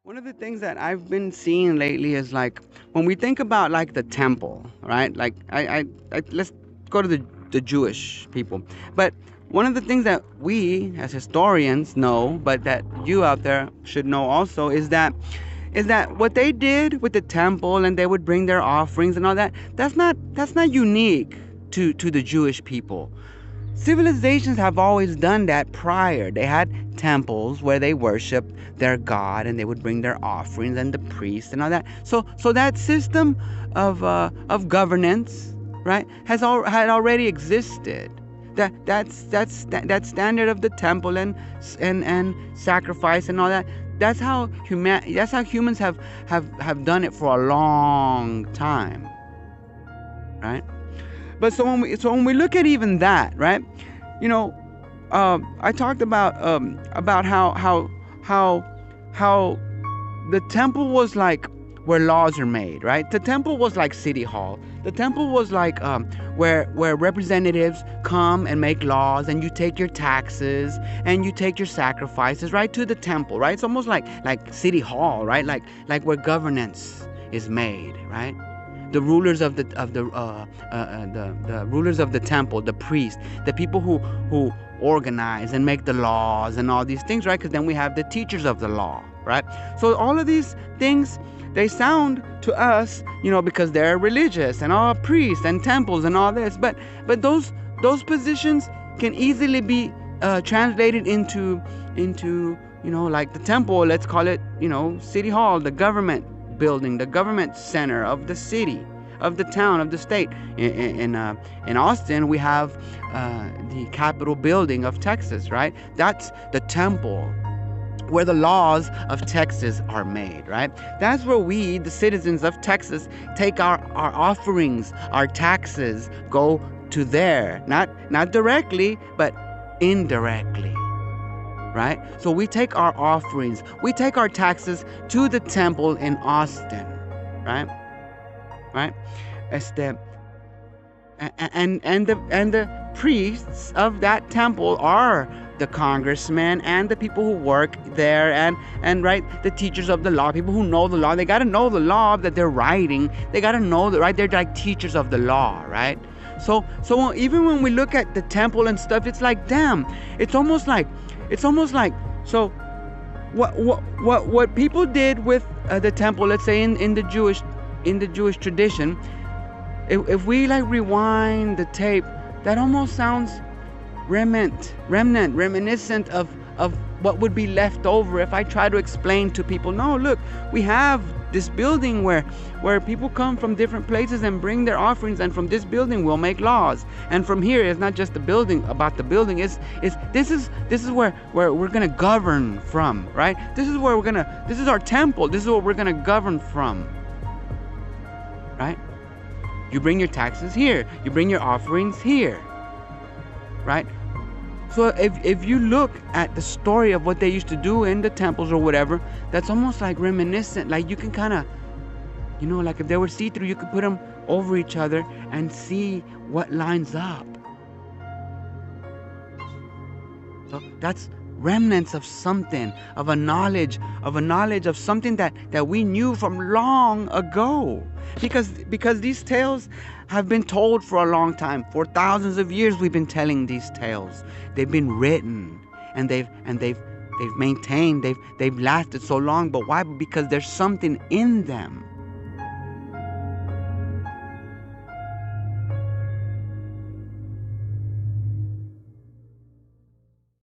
One of the things that I've been seeing lately is like when we think about like the temple, right? Like let's go to the Jewish people. But one of the things that we as historians know, but that you out there should know also, is that what they did with the temple and they would bring their offerings and all that. That's not unique to the Jewish people. Civilizations have always done that prior. They had temples where they worshiped their god and they would bring their offerings and the priests and all that. So that system of governance, right, had already existed. That standard of the temple and sacrifice and all that. That's how humans have done it for a long time, right? But so when we look at even that, right? You know, I talked about how the temple was like where laws are made, right? The temple was like city hall. The temple was like where representatives come and make laws, and you take your taxes and you take your sacrifices right to the temple, right? It's almost like city hall, right? Like where governance is made, right? The rulers of the rulers of the temple, the priests, the people who organize and make the laws and all these things, right? Because then we have the teachers of the law, right? So all of these things, they sound to us, because they're religious and all priests and temples and all this, but those positions can easily be translated into like the temple. Let's call it city hall, the government building, the government center of the city, of the town, of the state. In Austin, we have the Capitol building of Texas, right? That's the temple where the laws of Texas are made, right? That's where we, the citizens of Texas, take our offerings, our taxes, go to there, not directly, but indirectly. Right? So we take our offerings, we take our taxes to the temple in Austin, right? Right? Este, and the priests of that temple are the congressmen and the people who work there, and right, the teachers of the law, people who know the law. They got to know the law that they're writing. They got to know that, right? They're like teachers of the law, right? So even when we look at the temple and stuff, it's like, damn, it's almost like so what people did with the temple, let's say in the Jewish tradition, if we like rewind the tape, that almost sounds reminiscent of what would be left over if I try to explain to people, no, look, we have this building where people come from different places and bring their offerings, and from this building we'll make laws, and from here it's not just the building, about the building, is this is where we're gonna govern from, right? This is our temple, this is what we're gonna govern from, right? You bring your taxes here, you bring your offerings here, right? So if you look at the story of what they used to do in the temples or whatever, that's almost like reminiscent. Like you can kind of, like if they were see-through, you could put them over each other and see what lines up. So that's remnants of something, of a knowledge of something that we knew from long ago. Because these tales have been told for a long time. For thousands of years we've been telling these tales. They've been written, and they've maintained, they've lasted so long. But why? Because there's something in them.